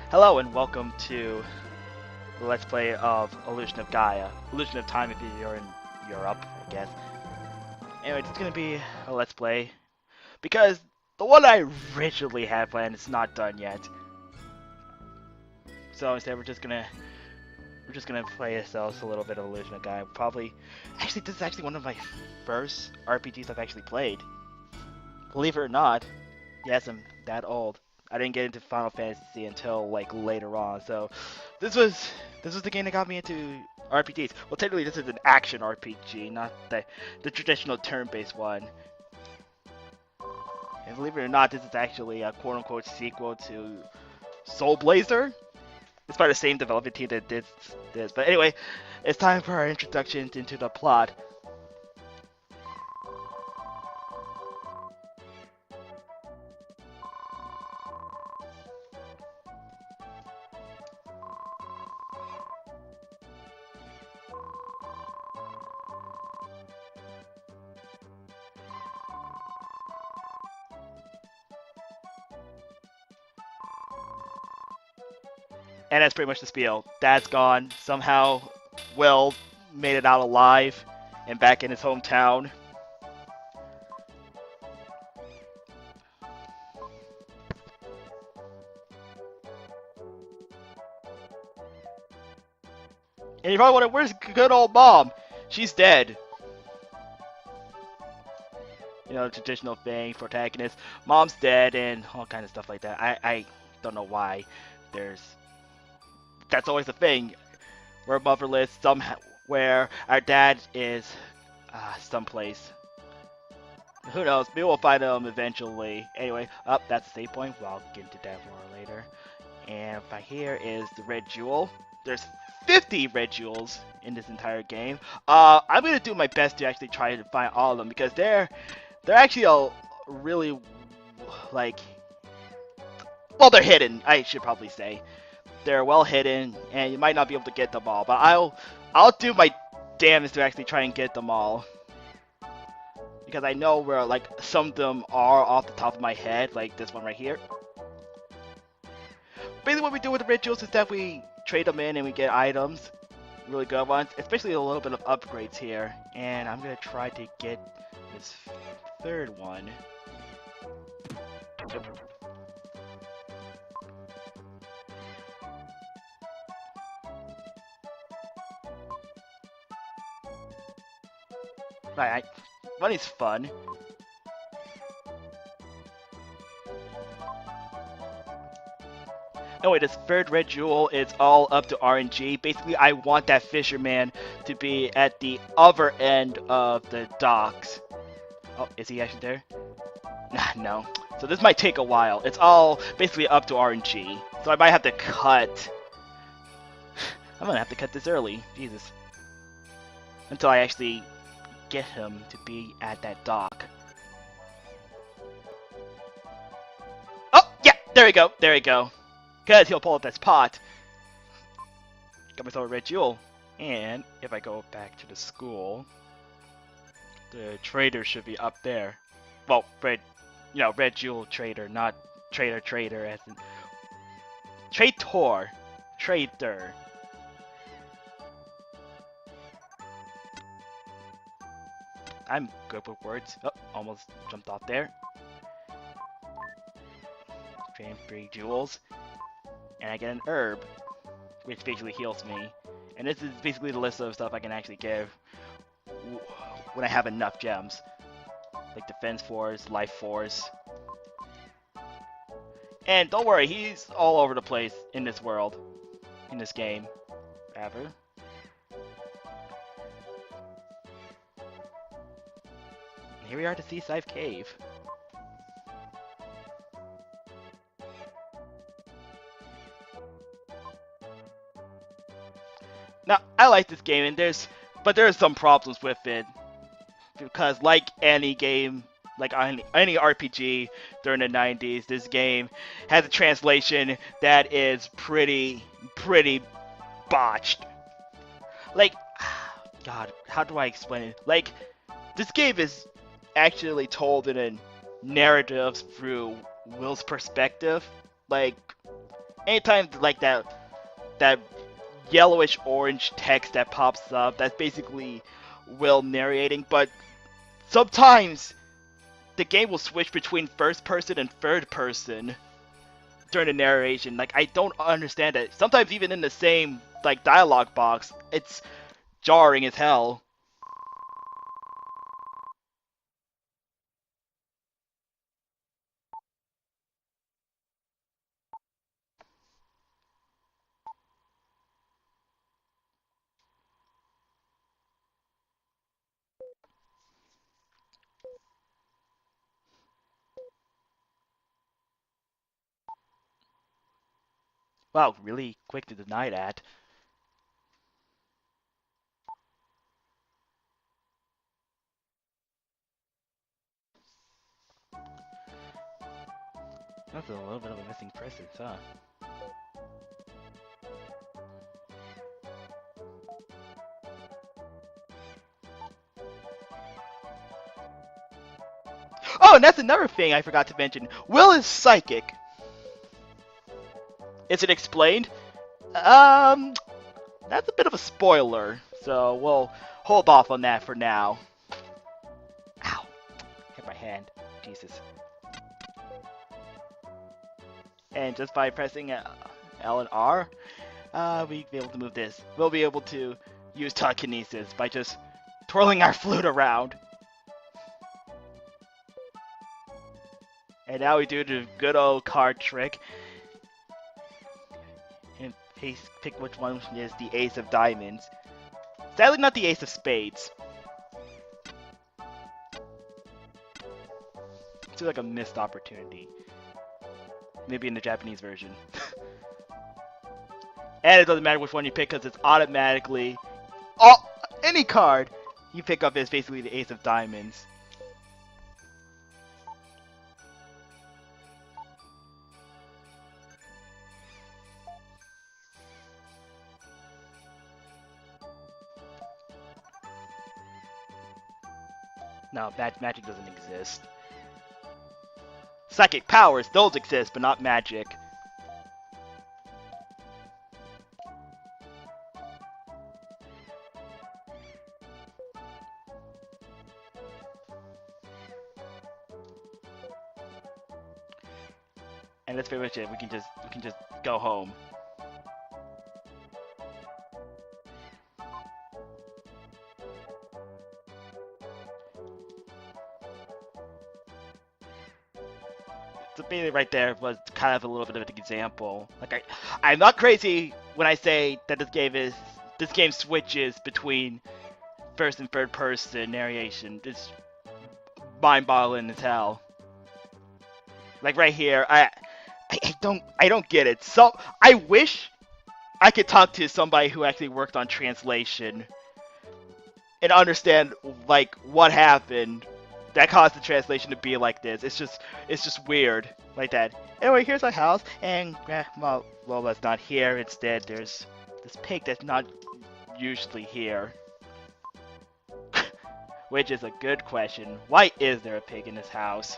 Hello and welcome to the Let's Play of Illusion of Gaia. Illusion of Time if you're in Europe, I guess. Anyway, it's gonna be a Let's Play because the one I originally had planned is not done yet. So instead we're just gonna play ourselves a little bit of Illusion of Gaia. Actually, this is actually one of my first RPGs I've actually played. Believe it or not, yes, I'm that old. I didn't get into Final Fantasy until like later on, so this was this was the game that got me into RPGs. Well, technically, this is an action RPG, not the traditional turn-based one. And believe it or not, this is actually a quote-unquote sequel to Soul Blazer. It's by the same development team that did this. But anyway, it's time for our introduction into the plot. And that's pretty much the spiel. Dad's gone. Somehow, Will made it out alive and back in his hometown. And you probably wonder, where's good old mom? She's dead. You know, the traditional thing, protagonist. Mom's dead and all kind of stuff like that. I don't know why. There's... That's always the thing. We're motherless somewhere. Our dad is someplace. Who knows? Maybe we'll find him eventually. Anyway, that's the save point. Well, I'll get into that more later. And right here is the red jewel. There's 50 red jewels in this entire game. I'm gonna do my best to actually try to find all of them because they're actually a really like, well, they're hidden. I should probably say they're well hidden, and you might not be able to get them all. But I'll do my damnedest to actually try and get them all. Because I know where like some of them are off the top of my head, like this one right here. Basically what we do with the red jewels is that we trade them in and we get items. Really good ones, especially a little bit of upgrades here. And I'm gonna try to get this third one. Right, money's fun. Anyway, this third red jewel is all up to RNG. Basically, I want that fisherman to be at the other end of the docks. Oh, is he actually there? No. So this might take a while. It's all basically up to RNG. So I might have to cut. I'm gonna have to cut this early. Jesus. Until I actually get him to be at that dock. Oh, yeah! There we go. There we go. Because he'll pull up this pot. Got myself a red jewel. And if I go back to the school, the trader should be up there. Well, red jewel trader, not trader as in traitor. Trader. I'm good with words. Oh, almost jumped off there. Train 3 jewels. And I get an herb, which basically heals me. And this is basically the list of stuff I can actually give when I have enough gems. Like Defense Force, Life Force. And don't worry, he's all over the place in this world. In this game. Rather. And here we are at the Seaside Cave. Now, I like this game, but there are some problems with it. Because like any game, like any RPG during the 90s, this game has a translation that is pretty botched. Like, God, how do I explain it? Like, this game is actually told in a narrative through Will's perspective. Like, anytime like that yellowish orange text that pops up, that's basically Will narrating. But sometimes the game will switch between first person and third person during the narration. Like I don't understand it. Sometimes even in the same like dialogue box, it's jarring as hell. Wow, really quick to deny that. That's a little bit of a missing presence, huh? Oh, and that's another thing I forgot to mention. Will is psychic. Is it explained? That's a bit of a spoiler, so we'll hold off on that for now. Ow! Hit my hand. Jesus. And just by pressing L and R, we'll be able to move this. We'll be able to use telekinesis by just twirling our flute around. And now we do the good old card trick. And pick which one is the ace of diamonds. Sadly, not the ace of spades. It's like a missed opportunity. Maybe in the Japanese version. And it doesn't matter which one you pick because it's automatically... any card you pick up is basically the ace of diamonds. No, magic doesn't exist. Psychic powers, those exist, but not magic. And that's pretty much it. We can just go home. So basically right there was kind of a little bit of an example. Like I'm not crazy when I say that this game switches between first and third person narration. It's mind-boggling as hell. Like right here, I don't get it. So I wish I could talk to somebody who actually worked on translation and understand like what happened that caused the translation to be like this. It's just weird like that. Anyway, here's our house, and Lola's not here. Instead, there's this pig that's not usually here. Which is a good question. Why is there a pig in this house?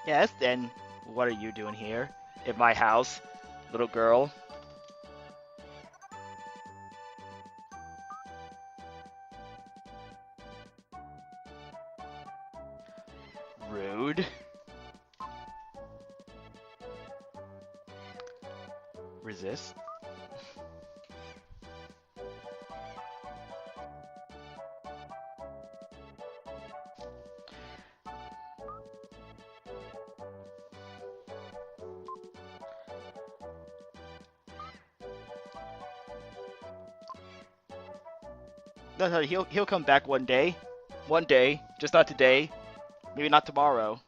Yes, and what are you doing here? In my house, little girl? Rude. Resist. No, he'll come back one day. One day, just not today. Maybe not tomorrow.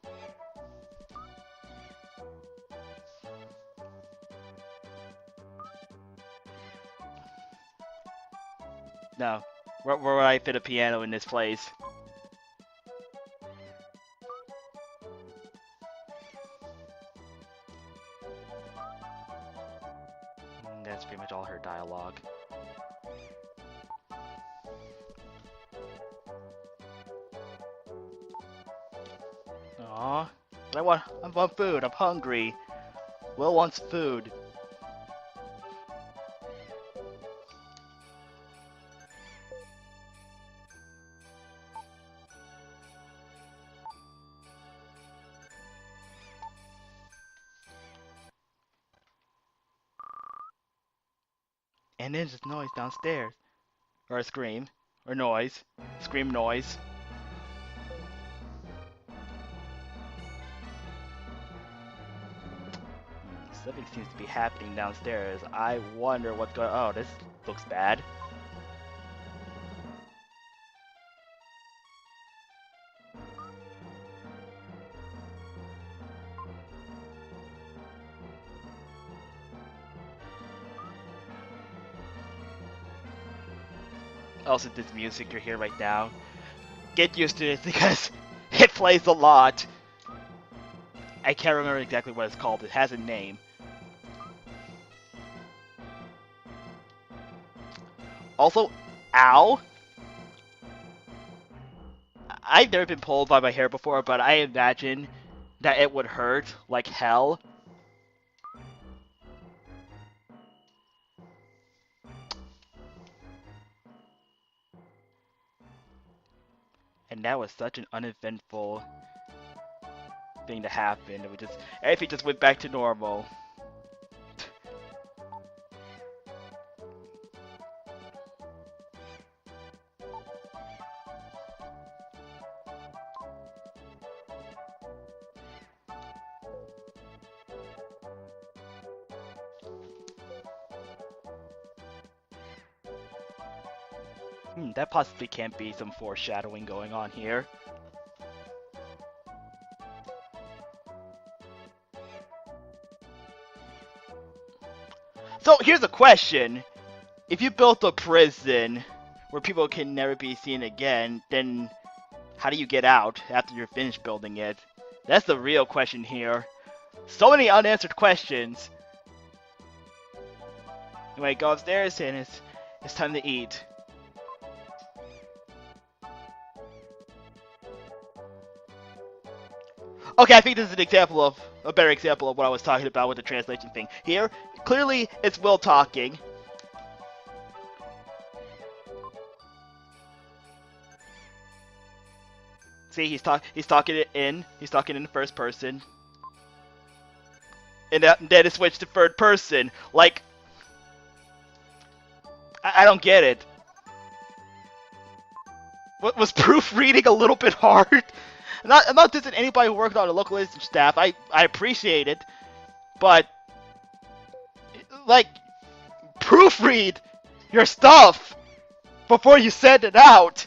No. Where would I fit a piano in this place? That's pretty much all her dialogue. Aww. But I want food. I'm hungry. Will wants food. And then just noise downstairs. Or a scream. Or noise. Scream noise. Something seems to be happening downstairs. I wonder what's going on. Oh, this looks bad. Also, this music you're hearing right now. Get used to it because it plays a lot. I can't remember exactly what it's called. It has a name. Also, ow! I've never been pulled by my hair before, but I imagine that it would hurt like hell. And that was such an uneventful thing to happen. It would just everything just went back to normal. That possibly can't be some foreshadowing going on here. So here's a question. If you built a prison where people can never be seen again, then how do you get out after you're finished building it? That's the real question here. So many unanswered questions. Anyway, go upstairs and it's time to eat. Okay, I think this is a better example of what I was talking about with the translation thing. Here, clearly it's Will talking. See, he's talking it in. He's talking in the first person. And then it switched to third person. Like, I don't get it. What was proofreading a little bit hard? I'm not dissing anybody who worked on the localization staff. I appreciate it, but like, proofread your stuff before you send it out.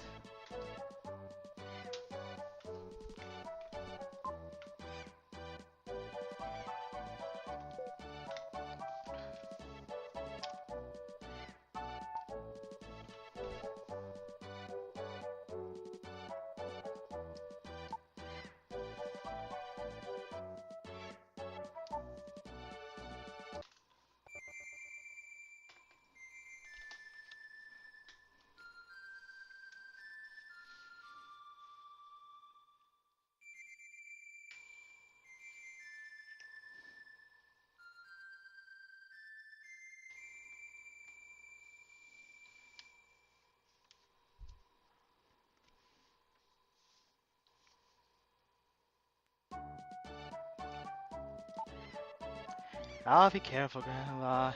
I'll be careful, Grandma.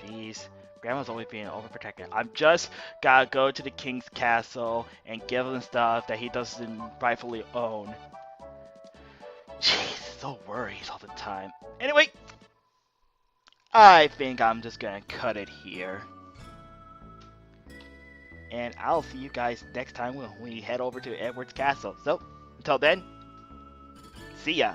Jeez. Grandma's always being overprotective. I'm just gotta go to the king's castle and give him stuff that he doesn't rightfully own. Jeez, so worried all the time. Anyway, I think I'm just gonna cut it here. And I'll see you guys next time when we head over to Edward's castle. So, until then, see ya.